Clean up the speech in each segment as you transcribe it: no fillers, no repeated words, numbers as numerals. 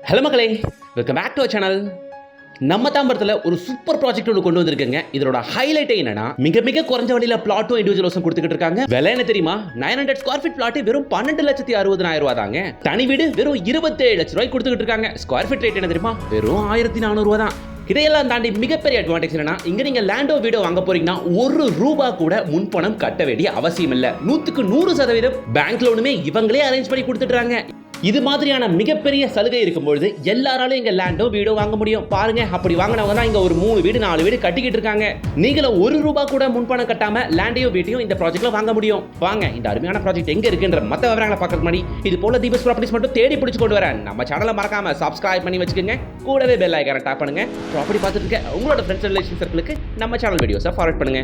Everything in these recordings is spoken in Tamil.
ஹலோ மக்களே, welcome back to our channel. நம்ம தாம்பரத்தில் ஒரு சூப்பர் ப்ராஜெக்ட் ஒன்று கொண்டு வந்திருக்குங்க. இதோட ஹைலைட் என்னன்னா மிக மிக குறைஞ்ச வழியில் பிளாட்டும் இண்டிவிஜுவல் ஹவுஸும் கொடுத்துக்கிட்டு இருக்காங்க. விலை என்ன தெரியுமா? 900 ஸ்கொயர் ஃபீட் பிளாட் வெறும் 12,60,000 ரூபாய் தாங்க. தனி வீடு வெறும் 27 லட்சம் ரூபாய் கொடுத்துக்கிட்டு இருக்காங்க. ஸ்கொயர் ஃபீட் ரேட் என்ன தெரியுமா? வெறும் 1,400 ரூபா தான். இதையெல்லாம் தாண்டி மிகப்பெரிய அட்வான்டேஜ் என்னன்னா, இங்க நீங்க லேண்டோ வீடோ வாங்க போறீங்கன்னா ஒரு ரூபா கூட முன்பணம் கட்ட வேண்டிய அவசியம் இல்ல. 100% பேங்க் லோனுமே இவங்களே அரேஞ்ச் பண்ணி கொடுத்துட்டாங்க. இது மாதிரியான மிகப்பெரிய சலுகை இருக்கும்போது எல்லாராலும் இங்க லேண்டோ வீடோ வாங்க முடியும். பாருங்க, அப்படி வாங்கினவங்க தான் இங்க ஒரு 3 வீடு 4 வீடு கட்டிக்கிட்டு இருக்காங்க. நீங்களும் ஒரு ரூபா கூட முன்பணம் கட்டாம லேண்டையோ வீட்டையும் இந்த ப்ராஜெக்ட்ல வாங்க முடியும். வாங்க, இந்த அருமையான ப்ராஜெக்ட் எங்க இருக்குன்ற மத்த விவரங்களை பார்க்கறதுக்கு முன்னாடி இது போல தீபஸ் ப்ராப்பர்ட்டிஸ் மட்டும் தேடி பிடிச்சு கொண்டு வரேன். நம்ம சேனலை மறக்காம சப்ஸ்கிரைப் பண்ணி வச்சுக்கோங்க. கூடவே பெல் ஐகானை டாப் பண்ணுங்க. ப்ராப்பர்ட்டி பார்த்துட்டு இருக்க உங்களோட ஃப்ரெண்ட்ஸ் ரிலேஷன் சர்க்கிளுக்கு நம்ம சேனல் வீடியோஸை ஃபார்வர்ட் பண்ணுங்க.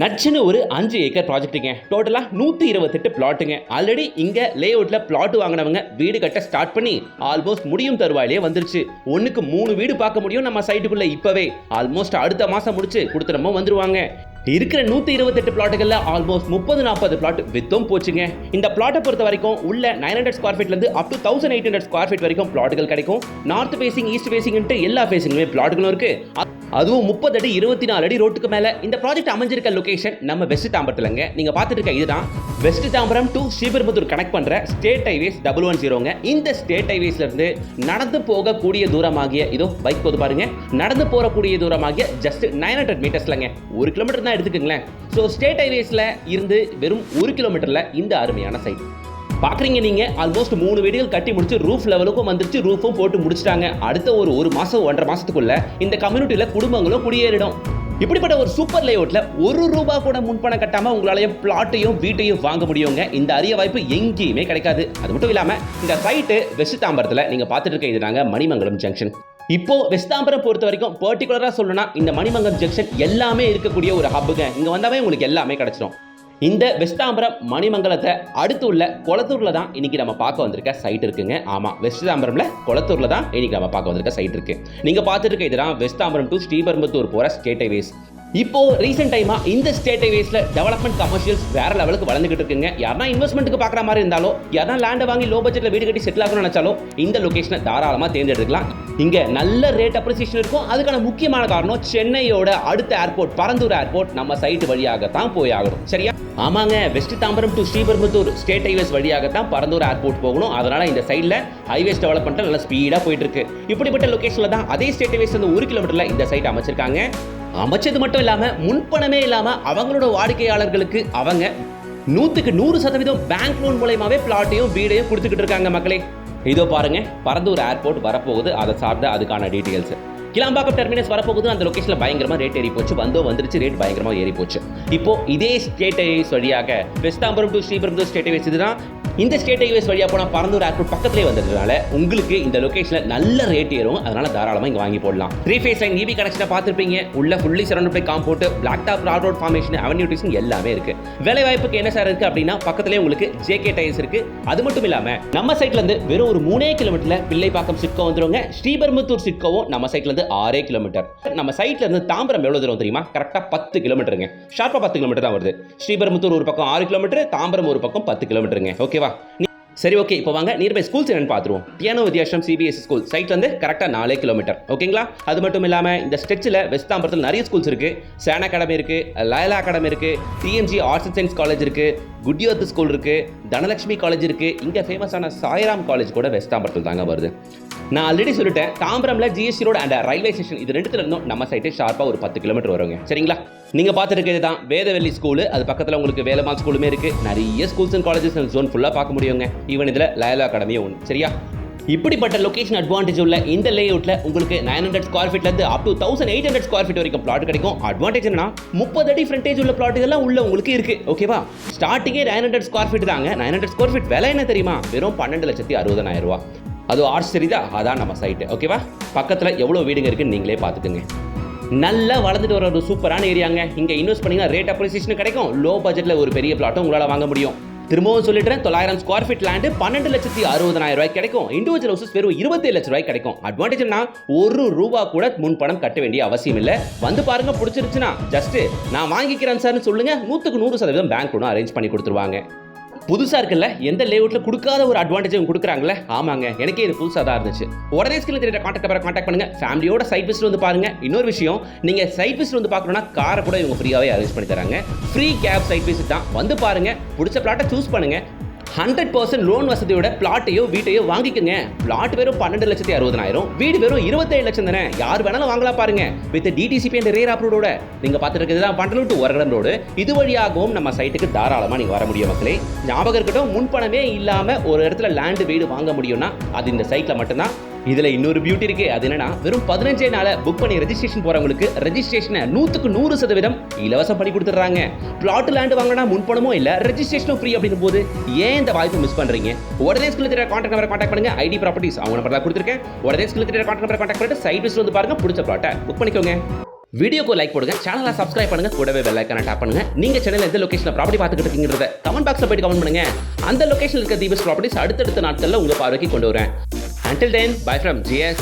நச்சுன்னு ஒரு 5 ஏக்கர் ப்ராஜெக்ட்டுங்க. டோட்டலாக 128 பிளாட்டுங்க. ஆல்ரெடி இங்கே லே அவுட்டில் பிளாட் வாங்கினவங்க வீடு கட்ட ஸ்டார்ட் பண்ணி ஆல்மோஸ்ட் முடியும் தருவாயிலே வந்துருச்சு. 1க்கு 3 வீடு பார்க்க முடியும் நம்ம சைட்டுக்குள்ளே. இப்போவே ஆல்மோஸ்ட் அடுத்த மாதம் முடிச்சு கொடுத்துறமோ வந்துருவாங்க. இருக்கிற 128 பிளாட்டுகள்ல ஆல்மோஸ்ட் 30-40 பிளாட் வித்தும் போச்சுங்க. இந்த பிளாட்டை பொறுத்த வரைக்கும் உள்ள 900 ஸ்கொயர் ஃபீட்ல இருந்து அப் டு 1800 ஸ்கொயர் ஃபீட் வரைக்கும் பிளாட்டுகள் கிடைக்கும். நார்த் ஃபேசிங், ஈஸ்ட் ஃபேசிங் எல்லா ஃபேசிங்குமே பிளாட்டுகளும் இருக்கு. அதுவும் 30 அடி 24 அடி ரோட்டுக்கு மேல. இந்த ப்ராஜெக்ட் அமைஞ்சிருக்க லொகேஷன் நம்ம வெஸ்ட் தாம்பரத்துலங்க. நீங்க பார்த்துட்டு இருக்க இதுதான் west Tambaram to Sriperumbudur connect பண்ற ஸ்டேட் ஹைவேஸ் 110ங்க. இந்த ஸ்டேட் ஹைவேஸ்ல இருந்து நடந்து போகக்கூடிய தூரமாகிய இதோ பைக் போது பாருங்க, நடந்து போகக்கூடிய தூரமாகிய ஜஸ்ட் 900 மீட்டர்ஸ்லங்க. 1 கிலோமீட்டர் தான் எடுத்துக்கங்களேன். ஸோ ஸ்டேட் ஹைவேஸ்ல இருந்து வெறும் 1 கிலோமீட்டர்ல இந்த அருமையான சைட் பாக்குறீங்க. நீங்க ஆல்மோஸ்ட் 3 வீடுகள் கட்டி முடிச்சு ரூஃப் லெவலுக்கும் வந்துருச்சு. ரூஃபும் போட்டு முடிச்சிட்டாங்க. அடுத்த ஒரு மாசம் 1.5 மாசத்துக்குள்ள இந்த கம்யூனிட்டியில குடும்பங்களும் குடியேறிடும். இப்படிப்பட்ட ஒரு சூப்பர் லேஅவுட்ல ஒரு ரூபா கூட முன்பணம் கட்டாம உங்களால பிளாட்டையும் வீட்டையும் வாங்க முடியுங்க. இந்த அரிய வாய்ப்பு எங்கேயுமே கிடைக்காது. அது மட்டும் இல்லாம இந்த சைட்டு வெஸ்ட் தாம்பரத்துல நீங்க பார்த்துட்டு இருக்க இதுதாங்க மணிமங்கலம் ஜங்ஷன். இப்போ வெஸ்ட் தாம்பரம் பொறுத்த வரைக்கும் பர்டிகுலரா சொல்லணும்னா இந்த மணிமங்கலம் ஜங்ஷன் எல்லாமே இருக்கக்கூடிய ஒரு ஹப்புங்க. இங்க வந்தாவே உங்களுக்கு எல்லாமே கிடைச்சிடும். இந்த வெஸ்ட் தாம்பரம் மணிமங்கலத்தை அடுத்து உள்ள கொளத்தூர்ல தான் இன்னைக்கு நம்ம பார்க்க வந்திருக்க சைட் இருக்குங்க. ஆமா, வெஸ்ட் தாம்பரம்ல கொளத்தூர்ல தான் இன்னைக்கு நம்ம பார்க்க வந்திருக்க சைட் இருக்கு. நீங்க பார்த்துட்டு இருக்க இதுதான் வெஸ்ட் தாம்பரம் டு ஸ்ரீபெரும்புதூர் போற ஸ்டேட் ஹைவேஸ். இப்போ ரீசெண்ட் டைமா இந்த ஸ்டேட் ஹைவேஸ்ல டெவலப்மெண்ட் கமர்ஷியல்ஸ் வேற லெவலுக்கு வளர்ந்துகிட்டு இருக்குங்க. யாரா இன்வெஸ்ட்மெண்ட்டுக்கு பார்க்குற மாதிரி இருந்தாலோ, யாரா லேண்டை வாங்கி லோ பட்ஜெட்ல வீடு கட்டி செட்டில் ஆகணும்னு நினைச்சாலோ இந்த லொகேஷனை தாராளமா தேர்ந்தெடுக்கலாம். இங்க நல்ல ரேட் அப்ரிசியேஷன் இருக்கும். அதுக்கான முக்கியமான காரணம் சென்னையோட அடுத்த ஏர்போர்ட் பரந்தூர் ஏர்போர்ட் நம்ம சைட் வழியாகத்தான் போய் ஆகணும். சரியா? ஆமாங்க, west Tambaram to Sriperumbudur state highways வழியாகத்தான் பரந்தூர் ஏர்போர்ட் போகணும். அதனால இந்த சைட்ல ஹைவேஸ் டெவலப்மெண்ட் நல்ல ஸ்பீடா போயிட்டு இருக்கு. இப்படிப்பட்ட லொகேஷன்ல தான் அதே ஸ்டேட் ஹைவேஸ் 1 கிலோமீட்டர்ல இந்த சைட் அமைச்சிருக்காங்க. அமைச்சது மட்டும் இல்லாம முன்பணமே இல்லாம அவங்களோட வாடிக்கையாளர்களுக்கு அவங்க 100% பேங்க் லோன் மூலமாவே பிளாட்டையும் வீடையும் கொடுத்துக்கிட்டு இருக்காங்க. மக்களே இதோ பாருங்க, பரந்தூர் ஏர்போர்ட் வரப்போகுது. அதை சார்ந்த அதுக்கான டீடைல்ஸ். கிளாம்பாக்கம் டெர்மினஸ் வரப்போகுது. அந்த லொகேஷன்ல பயங்கரமா ரேட் ஏறி போச்சு. வந்துருச்சு, ரேட் பயங்கரமா ஏறி போச்சு. இப்போ இதே ஸ்டேட் ஹைவேஸ் வழியாக west Tambaram to Sriperumbudur state highways இதுதான். இந்த ஸ்டேட் ஹைவேஸ் வழியா போனா பரந்தூர் ஏர்போர்ட் பக்கத்திலே வந்ததுனால உங்களுக்கு இந்த லொகேஷன்ல நல்ல ரேட் ஏறும். அதனால தாராளமா இங்க வாங்கி போடலாம். 3 ஃபேஸ் லைன் EB கனெக்ஷனை பார்த்திருப்பீங்க. உள்ள fully surrounded by compound, black top road formation, avenue design எல்லாமே இருக்கு. வேலை வாய்ப்புக்கு என்ன சார் இருக்கு அப்படின்னா பக்கத்திலே உங்களுக்கு JK டயர்ஸ் இருக்கு. அது மட்டும் இல்லாம நம்ம சைட்ல இருந்து வெறும் ஒரு 3 கிலோமீட்டர்ல பிள்ளைப்பாக்கம் சிட்கோ வந்துருங்க. ஸ்ரீபெரும்புதூர் சிட்கோவும் நம்ம சைட்ல இருந்து 6 கிலோமீட்டர். நம்ம சைட்ல இருந்து தாம்பரம் எவ்வளவு தூரம் தெரியுமா? கரெக்டா 10 கிலோமீட்டருங்க. ஷார்ப்பா 10 கிலோமீட்டர் தான் வருது. ஸ்ரீபெரும்புதூர் ஒரு பக்கம் 6 கிலோமீட்டர், தாம்பரம் ஒரு பக்கம் 10 கிலோமீட்டருங்க. ஓகேவா? சரி, ஓகே. இப்போ வாங்க நியர்பை ஸ்கூல்ஸ் என்னன்னு பார்த்துருவோம். தியானோ வித்யாசம் CBSE ஸ்கூல் சைட்ல இருந்து கரெக்டாக 4 கிலோமீட்டர். ஓகேங்களா? அது மட்டும் இல்லாமல் இந்த ஸ்ட்ரெச்சில் வெஸ்ட் தாம்பரத்தில் நிறைய ஸ்கூல்ஸ் இருக்கு. சேன் அகாடமி இருக்கு, லயலா அகாடமி இருக்கு, TMG arts and science college இருக்கு, குட்யோத் ஸ்கூல் இருக்கு, தனலட்சுமி காலேஜ் இருக்கு. இங்கே ஃபேமஸான சாய்ராம் காலேஜ் கூட வெஸ்ட் தாம்பரத்தில் தாங்க வருது. நான் ஆல்ரெடி சொல்லிட்டேன், தாம்பரம்ல GST road and railway station இது ரெண்டுத்துல இருந்தும் நம்ம சைட்டு ஷார்ப்பா ஒரு 10 கிலோமீட்டர் வருங்க. சரிங்களா? நீங்க பார்த்துருக்கிறது தான் வேதவெள்ளி ஸ்கூல். அது பக்கத்தில் உங்களுக்கு வேலம்மாள் ஸ்கூலுமே இருக்கு. நிறைய schools and colleges and zone ஃபுல்லாக பார்க்க முடியுங்க. ஈவன் இதில் லயலா அகாடமியும் ஒன்று. சரியா? இப்படிப்பட்ட லொகேஷன் அட்வான்டேஜ் உள்ள இந்த லேஅவுட்ல உங்களுக்கு 900 ஸ்கொயர் ஃபீட்ல இருந்து அப் டு 1800 ஸ்கொயர் ஃபீட் வரைக்கும் பிளாட் கிடைக்கும். அட்வான்டேஜ் என்னன்னா 30 அடி ஃப்ரண்டேஜ் உள்ள பிளாட்டுகள்லாம் உள்ள உங்களுக்கு இருக்கு. ஓகேவா? ஸ்டார்டிங்கே 900 ஸ்கொயர் ஃபீட் தாங்க. 900 ஸ்கொயர் ஃபீட் விலை என்ன தெரியுமா? வெறும் 12,60,000 ரூபா. அது ஆர்ட்ஸ் தெரியுதா? அதான் நம்ம சைட்டு. ஓகேவா? பக்கத்தில் எவ்வளோ வீடுங்க இருக்குன்னு நீங்களே பார்த்துக்குங்க. நல்லா வளர்ந்துட்டு வர ஒரு சூப்பரான ஏரியாங்க. இங்கே இன்வெஸ்ட் பண்ணீங்கன்னா ரேட் அப்ரிசியேஷன் கிடைக்கும். லோ பட்ஜெட்டில் ஒரு பெரிய பிளாட்டும் உங்களால் வாங்க முடியும். திரும்பவும் சொல்லிடுறேன், 900 ஸ்கொயர் ஃபீட் லேண்டு 12,60,000 ரூபாய் கிடைக்கும். இண்டிவிஜுவல் ஹவுசஸ் வெறும் 27 லட்சம் ரூபாய் கிடைக்கும். அட்வான்டேஜ் என்ன? ஒரு ரூபா கூட முன்பணம் கட்ட வேண்டிய அவசியம் இல்லை. வந்து பாருங்க, பிடிச்சிருச்சுன்னா ஜஸ்ட் நான் வாங்கிக்கிறேன் சார்னு சொல்லுங்க. 100% பேங்க் லோன் அரேஞ்ச் பண்ணி கொடுத்துருவாங்க. புதுசா இருக்குல்ல, எந்த லேஅவுட்ல கொடுக்காத ஒரு அட்வான்டேஜ் கொடுக்குறாங்கல்ல. ஆமாங்க, எனக்கே இது புதுசா தான் இருந்துச்சு. உடனே ஸ்கிரீன்ல தெரியற கான்டாக்ட் நம்பரை கான்டாக்ட் பண்ணுங்க. ஃபேமிலியோட சைட் விசிட் வந்து பாருங்க. இன்னொரு விஷயம், நீங்க சைட் விசிட் வந்து பார்க்கணும்னா காரை கூட இவங்க ஃப்ரீயாவே அரேஞ்ச் பண்ணி தராங்க. ஃப்ரீ கேப் சைட் விசிட் தான். வந்து பாருங்க, பிடிச்ச பிளாட்டை சூஸ் பண்ணுங்க. 100% லோன் வசதியோட பிளாட்டையோ வீட்டையோ வாங்கிக்கங்க. பிளாட் வெறும் 12,60,000, வீடு வெறும் 27 லட்சம் தானே. யார் வேணாலும் வாங்கலாம் பாருங்க. வித் டிடிசிபி அண்ட் ரேர் அப்ரூவோட. நீங்க பார்த்துட்டு இருக்கிறது பண்டலூர் டு ஒரகடம் ரோடு. இது வழியாகவும் நம்ம சைட்டுக்கு தாராளமா நீங்க வர முடியும் மக்களே. ஞாபகம் இருக்கட்டும், முன்பணமே இல்லாம ஒரு இடத்துல லேண்ட் வீடு வாங்க முடியும்னா அது இந்த சைட்ல மட்டும்தான். இதுல இன்னொரு பியூட்டி இருக்கு. அது என்னன்னா, வெறும் 15 நாள புக் பண்ணி ரெஜிஸ்ட்ரேஷன் போறவங்களுக்கு ரெஜிஸ்ட்ரேஷனை 100% இலவசம் பண்ணி கொடுத்துறாங்க. பிளாட் லேண்ட் வாங்கினா முன்பணமும் இல்ல, ரெஜிஸ்ட்ரேஷனும் ஃப்ரீ அப்படின்னும் போது ஏன் இந்த வாய்ப்பு மிஸ் பண்றீங்க? உடனே ஸ்கிரீன்ல தெரியற கான்டாக்ட் நம்பரை கான்டாக்ட் பண்ணுங்க. ஐடி ப்ராப்பர்ட்டிஸ் அவங்க நம்பர் தான் கொடுத்துருக்கேன். உடனே ஸ்கிரீன்ல தெரியற கான்டாக்ட் நம்பரை கான்டாக்ட் பண்ணிட்டு சைட் விசிட் வந்து பாருங்க. பிடிச்ச பிளாட்டை புக் பண்ணிக்கோங்க. வீடியோக்கு லைக் போடுங்க, சேனலை சப்ஸ்கிரைப் பண்ணுங்க, கூடவே பெல் ஐகானை டாப் பண்ணுங்க. நீங்க சேனல்ல எந்த லொகேஷன்ல ப்ராப்பர்ட்டி பார்த்துட்டு இருக்கீங்கன்றத கமெண்ட் பாக்ஸ்ல போய் கமெண்ட் பண்ணுங்க. அந்த லொகேஷன்ல இருக்க தி பெஸ்ட் ப்ராப்பர்ட்டிஸ் அடுத்தடுத்த நாட்கள்ல உங்க பார்வைக்கு கொண்டு வரேன். Until then, bye from GS.